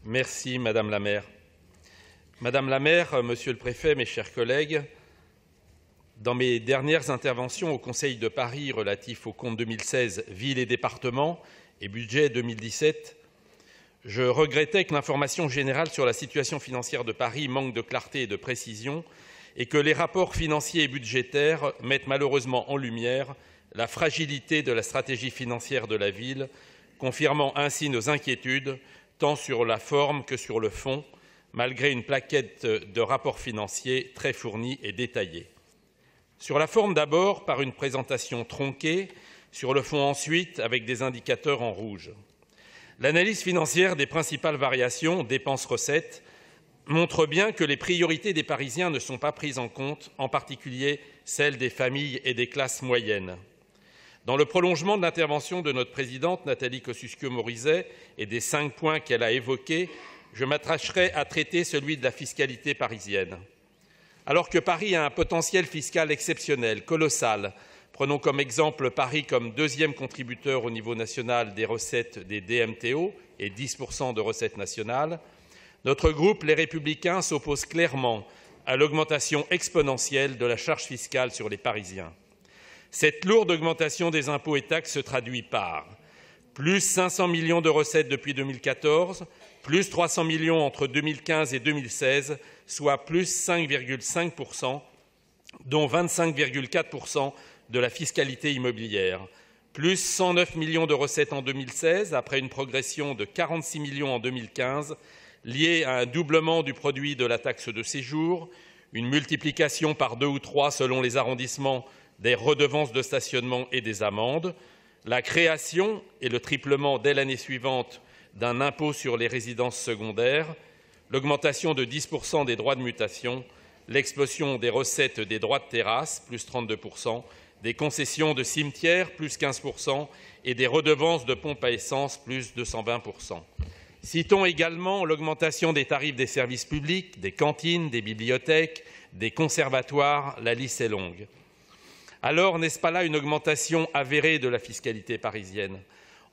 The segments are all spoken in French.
Merci, Madame la maire. Madame la maire, Monsieur le préfet, mes chers collègues, dans mes dernières interventions au Conseil de Paris relatif au compte 2016, Villes et départements et budget 2017, je regrettais que l'information générale sur la situation financière de Paris manque de clarté et de précision et que les rapports financiers et budgétaires mettent malheureusement en lumière la fragilité de la stratégie financière de la ville, confirmant ainsi nos inquiétudes tant sur la forme que sur le fond, malgré une plaquette de rapports financiers très fournis et détaillés. Sur la forme d'abord, par une présentation tronquée, sur le fond ensuite, avec des indicateurs en rouge. L'analyse financière des principales variations, dépenses-recettes, montre bien que les priorités des Parisiens ne sont pas prises en compte, en particulier celles des familles et des classes moyennes. Dans le prolongement de l'intervention de notre présidente, Nathalie Kosciusko-Morizet, et des 5 points qu'elle a évoqués, je m'attacherai à traiter celui de la fiscalité parisienne. Alors que Paris a un potentiel fiscal exceptionnel, colossal, prenons comme exemple Paris comme deuxième contributeur au niveau national des recettes des DMTO et 10% de recettes nationales, notre groupe, les Républicains, s'oppose clairement à l'augmentation exponentielle de la charge fiscale sur les Parisiens. Cette lourde augmentation des impôts et taxes se traduit par plus 500 millions de recettes depuis 2014, plus 300 millions entre 2015 et 2016, soit plus 5,5%, dont 25,4% de la fiscalité immobilière, plus 109 millions de recettes en 2016, après une progression de 46 millions en 2015, liée à un doublement du produit de la taxe de séjour, une multiplication par 2 ou 3 selon les arrondissements des redevances de stationnement et des amendes, la création et le triplement dès l'année suivante d'un impôt sur les résidences secondaires, l'augmentation de 10% des droits de mutation, l'explosion des recettes des droits de terrasse, plus 32%, des concessions de cimetières, plus 15%, et des redevances de pompes à essence, plus 220%. Citons également l'augmentation des tarifs des services publics, des cantines, des bibliothèques, des conservatoires, la liste est longue. Alors, n'est-ce pas là une augmentation avérée de la fiscalité parisienne?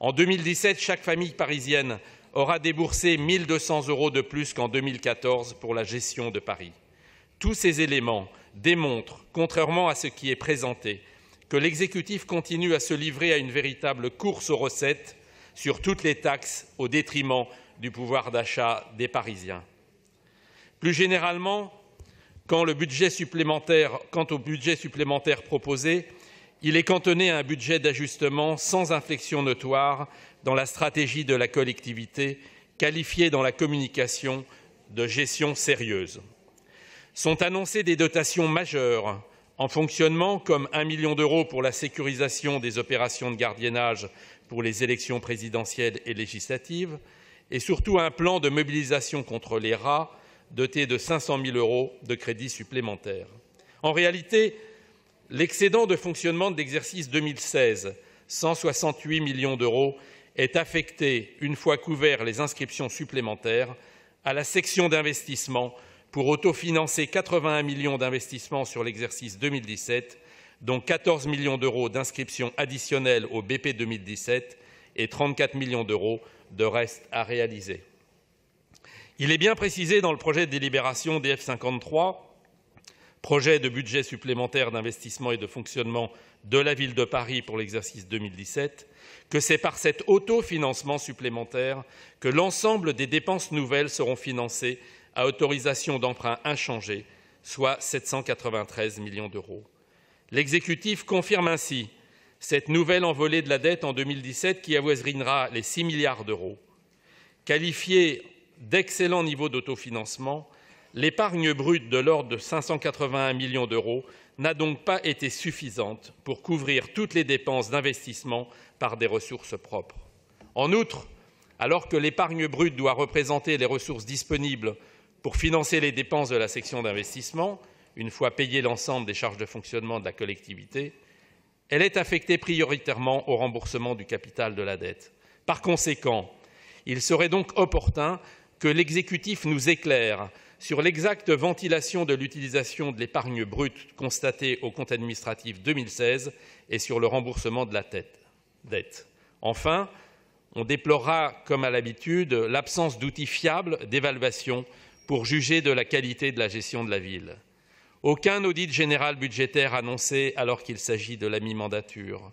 En 2017, chaque famille parisienne aura déboursé 1 200 € de plus qu'en 2014 pour la gestion de Paris. Tous ces éléments démontrent, contrairement à ce qui est présenté, que l'exécutif continue à se livrer à une véritable course aux recettes sur toutes les taxes au détriment du pouvoir d'achat des Parisiens. Plus généralement, quant au budget supplémentaire proposé, il est cantonné à un budget d'ajustement sans inflexion notoire dans la stratégie de la collectivité, qualifiée dans la communication de gestion sérieuse. Sont annoncées des dotations majeures en fonctionnement, comme 1 million d'euros pour la sécurisation des opérations de gardiennage pour les élections présidentielles et législatives, et surtout un plan de mobilisation contre les rats doté de 500 000 € de crédits supplémentaires. En réalité, l'excédent de fonctionnement de l'exercice 2016, 168 millions d'euros, est affecté, une fois couverts les inscriptions supplémentaires, à la section d'investissement pour autofinancer 81 millions d'investissements sur l'exercice 2017, dont 14 millions d'euros d'inscriptions additionnelles au BP 2017 et 34 millions d'euros de reste à réaliser. Il est bien précisé dans le projet de délibération DF 53, projet de budget supplémentaire d'investissement et de fonctionnement de la Ville de Paris pour l'exercice 2017, que c'est par cet autofinancement supplémentaire que l'ensemble des dépenses nouvelles seront financées à autorisation d'emprunt inchangée, soit 793 millions d'euros. L'exécutif confirme ainsi cette nouvelle envolée de la dette en 2017 qui avoisinera les 6 milliards d'euros. Qualifiée d'excellent niveau d'autofinancement, l'épargne brute de l'ordre de 581 millions d'euros n'a donc pas été suffisante pour couvrir toutes les dépenses d'investissement par des ressources propres. En outre, alors que l'épargne brute doit représenter les ressources disponibles pour financer les dépenses de la section d'investissement, une fois payé l'ensemble des charges de fonctionnement de la collectivité, elle est affectée prioritairement au remboursement du capital de la dette. Par conséquent, il serait donc opportun que l'exécutif nous éclaire sur l'exacte ventilation de l'utilisation de l'épargne brute constatée au compte administratif 2016 et sur le remboursement de la dette. Enfin, On déplorera, comme à l'habitude, l'absence d'outils fiables d'évaluation pour juger de la qualité de la gestion de la ville. Aucun audit général budgétaire annoncé alors qu'il s'agit de la mi-mandature.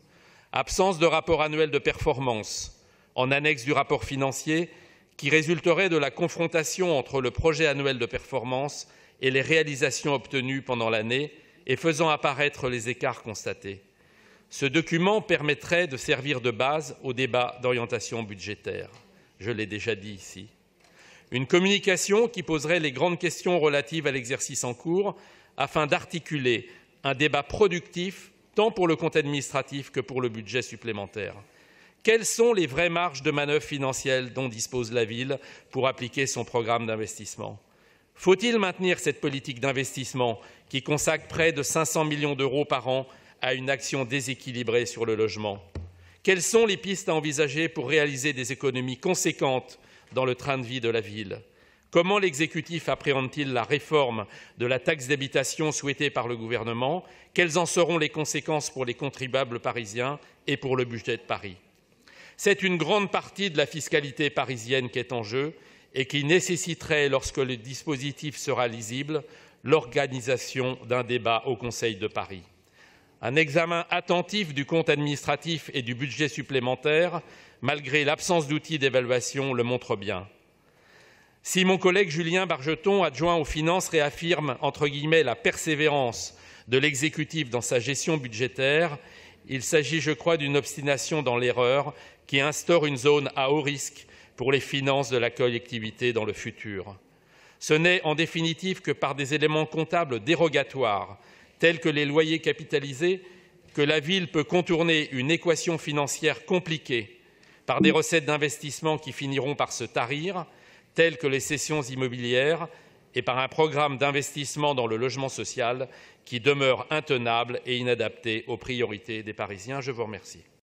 Absence de rapport annuel de performance en annexe du rapport financier qui résulterait de la confrontation entre le projet annuel de performance et les réalisations obtenues pendant l'année et faisant apparaître les écarts constatés. Ce document permettrait de servir de base au débat d'orientation budgétaire. Je l'ai déjà dit ici. Une communication qui poserait les grandes questions relatives à l'exercice en cours afin d'articuler un débat productif tant pour le compte administratif que pour le budget supplémentaire. Quelles sont les vraies marges de manœuvre financières dont dispose la ville pour appliquer son programme d'investissement? Faut-il maintenir cette politique d'investissement qui consacre près de 500 millions d'euros par an à une action déséquilibrée sur le logement? Quelles sont les pistes à envisager pour réaliser des économies conséquentes dans le train de vie de la ville? Comment l'exécutif appréhende-t-il la réforme de la taxe d'habitation souhaitée par le gouvernement? Quelles en seront les conséquences pour les contribuables parisiens et pour le budget de Paris? C'est une grande partie de la fiscalité parisienne qui est en jeu et qui nécessiterait, lorsque le dispositif sera lisible, l'organisation d'un débat au Conseil de Paris. Un examen attentif du compte administratif et du budget supplémentaire, malgré l'absence d'outils d'évaluation, le montre bien. Si mon collègue Julien Bargeton, adjoint aux finances, réaffirme entre guillemets la persévérance de l'exécutif dans sa gestion budgétaire, il s'agit, je crois, d'une obstination dans l'erreur qui instaure une zone à haut risque pour les finances de la collectivité dans le futur. Ce n'est en définitive que par des éléments comptables dérogatoires, tels que les loyers capitalisés, que la ville peut contourner une équation financière compliquée par des recettes d'investissement qui finiront par se tarir, telles que les cessions immobilières, et par un programme d'investissement dans le logement social qui demeure intenable et inadapté aux priorités des Parisiens. Je vous remercie.